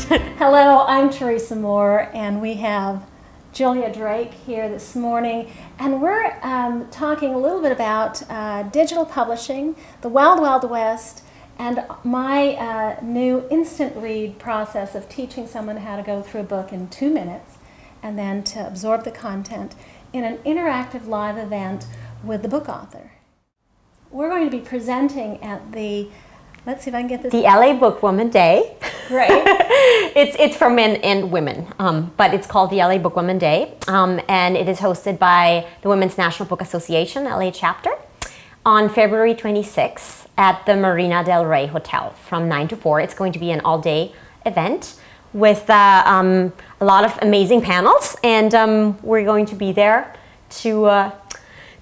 Hello, I'm Teresa Moore, and we have Julia Drake here this morning, and we're talking a little bit about digital publishing, the Wild Wild West, and my new instant read process of teaching someone how to go through a book in 2 minutes and then to absorb the content in an interactive live event with the book author. We're going to be presenting at the, let's see if I can get this. The LA BookWoman Day. Great. It's for men and women, but it's called the LA BookWoman Day, and it is hosted by the Women's National Book Association, LA chapter, on February 26th at the Marina Del Rey Hotel from 9 to 4. It's going to be an all-day event with a lot of amazing panels, and we're going to be there to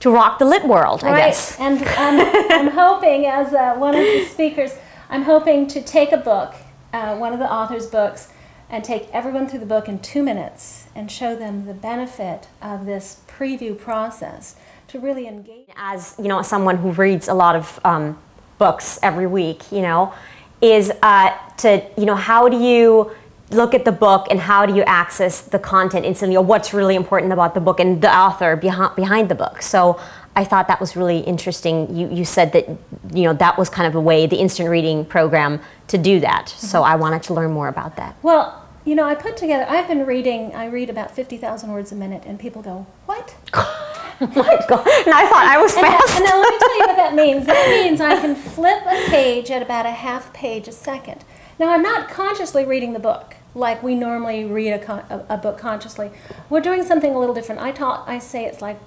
rock the lit world, I guess. And I'm hoping, as one of the speakers, I'm hoping to take a book, one of the author's books, and take everyone through the book in 2 minutes and show them the benefit of this preview process to really engage. As you know, someone who reads a lot of books every week, is how do you look at the book and how do you access the content instantly, or what's really important about the book and the author behind the book. So I thought that was really interesting. You said that that was kind of a way, the instant reading program, to do that. Mm-hmm. So I wanted to learn more about that. Well, I've been reading, I read about 50,000 words a minute, and people go, what? Oh my God. And I thought I was fast. And now let me tell you what that means. That means I can flip a page at about a half page a second. Now, I'm not consciously reading the book like we normally read a book consciously. We're doing something a little different. I say it's like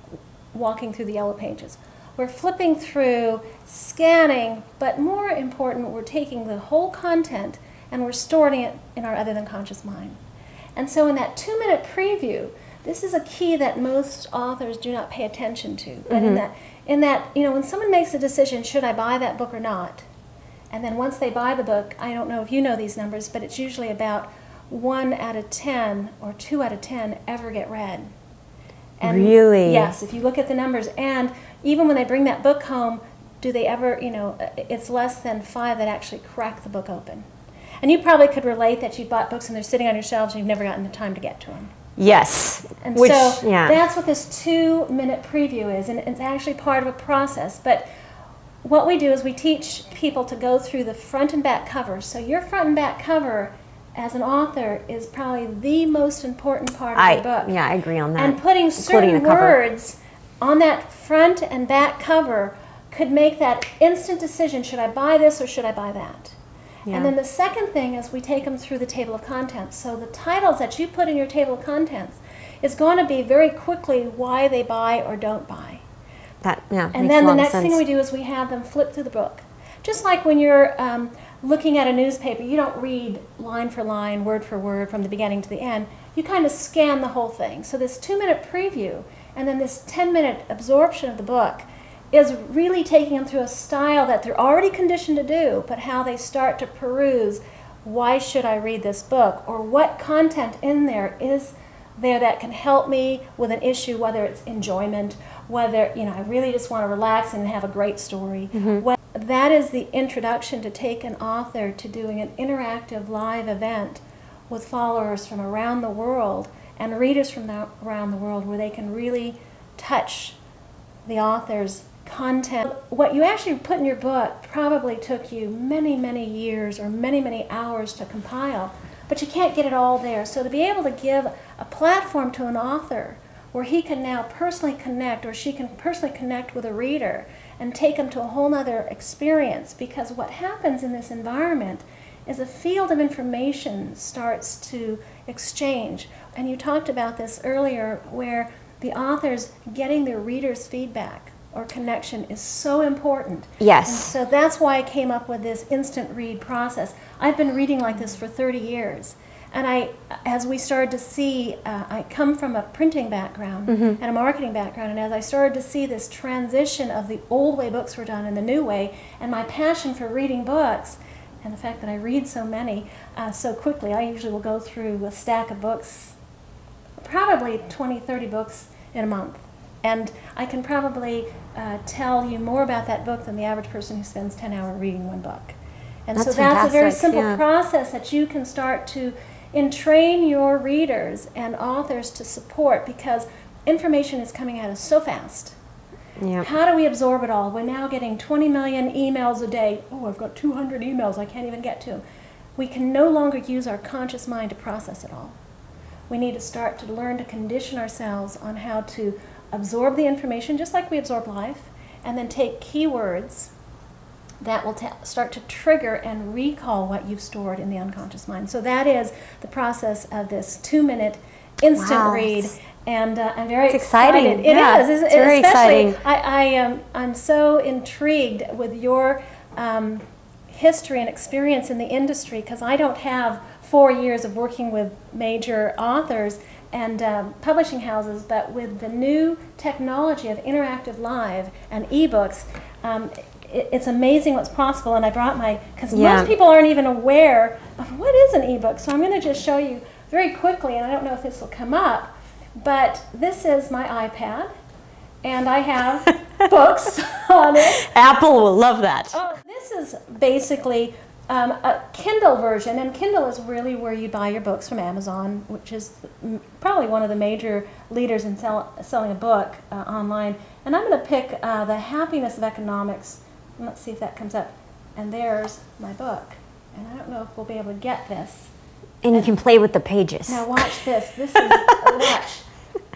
walking through the yellow pages. We're flipping through, scanning, but more important, we're taking the whole content and we're storing it in our other than conscious mind. And so in that 2-minute preview, this is a key that most authors do not pay attention to. But in that, when someone makes a decision, should I buy that book or not? And then once they buy the book, I don't know if you know these numbers, but it's usually about 1 out of 10 or 2 out of 10 ever get read. And really? Yes, if you look at the numbers. And even when they bring that book home, do they ever, it's less than 5 that actually crack the book open. And you probably could relate that you bought books and they're sitting on your shelves and you've never gotten the time to get to them. Yes. And that's what this 2-minute preview is, and it's actually part of a process. But what we do is we teach people to go through the front and back cover. So your front and back cover as an author is probably the most important part of your book. Yeah, I agree on that. And putting certain words on that front and back cover could make that instant decision, should I buy this or should I buy that? Yeah. And then the second thing is we take them through the table of contents. So the titles that you put in your table of contents is going to be very quickly why they buy or don't buy. And then the next thing we do is we have them flip through the book. Just like when you're looking at a newspaper, you don't read line for line, word for word from the beginning to the end. You kind of scan the whole thing. So this 2-minute preview and then this 10-minute absorption of the book is really taking them through a style that they're already conditioned to do, but how they start to peruse, why should I read this book, or what content in there is there that can help me with an issue, whether it's enjoyment, whether I really just want to relax and have a great story. Mm-hmm. That is the introduction to take an author to doing an interactive live event with followers from around the world and readers from around the world, where they can really touch the author's content. What you actually put in your book probably took you many, many years or many, many hours to compile, but you can't get it all there. So to be able to give a platform to an author where he can now personally connect, or she can personally connect with a reader and take them to a whole other experience, because what happens in this environment is a field of information starts to exchange. And you talked about this earlier, where the authors getting their readers' feedback or connection is so important. Yes. And so that's why I came up with this instant read process. I've been reading like this for 30 years. And as we started to see, I come from a printing background and a marketing background, and as I started to see this transition of the old way books were done and the new way, and my passion for reading books, and the fact that I read so many so quickly, I usually will go through a stack of books, probably 20, 30 books in a month. And I can probably tell you more about that book than the average person who spends 10 hours reading one book. And That's so that's a very fantastic, simple yeah. process that you can start to entrain your readers and authors to support, because information is coming at us so fast. Yeah. How do we absorb it all? We're now getting 20 million emails a day. Oh, I've got 200 emails I can't even get to. We can no longer use our conscious mind to process it all. We need to start to learn to condition ourselves on how to absorb the information just like we absorb life, and then take keywords that will start to trigger and recall what you've stored in the unconscious mind. So that is the process of this 2-minute instant Wow. read. And I'm very exciting. excited. Yeah, It is. it's very Especially, exciting. I'm so intrigued with your history and experience in the industry, because I don't have 4 years of working with major authors and publishing houses, but with the new technology of interactive live and ebooks, it's amazing what's possible. And I brought because most people aren't even aware of what is an ebook. So I'm going to just show you very quickly, and I don't know if this will come up, but this is my iPad, and I have books on it. Apple will love that. Oh, this is basically a Kindle version, and Kindle is really where you buy your books from Amazon, which is probably one of the major leaders in selling a book online. And I'm going to pick The Happiness of Economics. Let's see if that comes up. And there's my book. And I don't know if we'll be able to get this. And you can play with the pages. Now watch this. This is watch.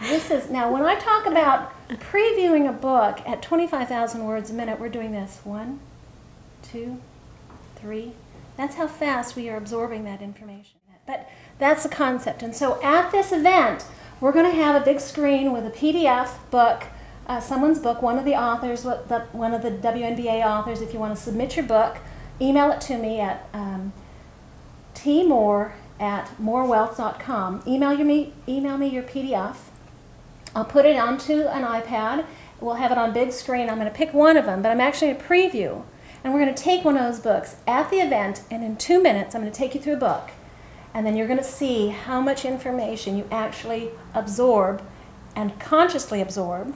This is now when I talk about previewing a book at 25,000 words a minute, we're doing this. 1, 2, 3. That's how fast we are absorbing that information. But that's the concept. And so at this event, we're going to have a big screen with a PDF book, someone's book, one of the authors, one of the WNBA authors. If you want to submit your book, email it to me at tmoore@morewealth.com. Email me your PDF. I'll put it onto an iPad. We'll have it on big screen. I'm going to pick one of them, but I'm actually going to preview. And we're going to take one of those books at the event, and in 2 minutes, I'm going to take you through a book. And then you're going to see how much information you actually absorb and consciously absorb.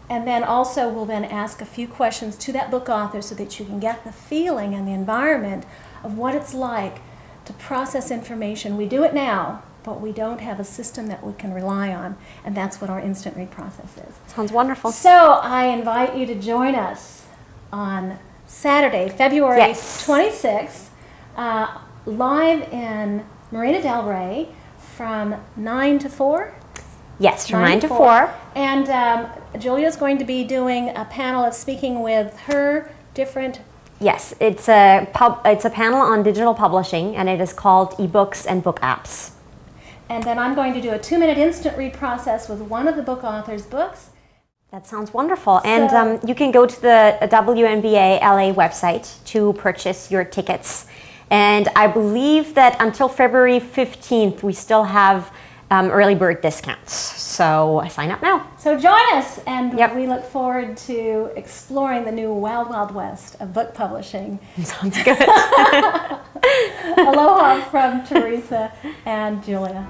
And then also we'll then ask a few questions to that book author so that you can get the feeling and the environment of what it's like to process information. We do it now, but we don't have a system that we can rely on, and that's what our instant read process is. Sounds wonderful. So I invite you to join us on Saturday, February 26th, live in Marina Del Rey from 9 to 4. Yes, from 9 to 4. And Julia's going to be doing a panel of speaking with her different... Yes, it's a panel on digital publishing, and it is called ebooks and book apps. And then I'm going to do a 2-minute instant read process with one of the book author's books. That sounds wonderful. And you can go to the WNBA LA website to purchase your tickets. And I believe that until February 15th, we still have early bird discounts. So sign up now. So join us, and we look forward to exploring the new wild, wild west of book publishing. Sounds good. Aloha from Teresa and Julia.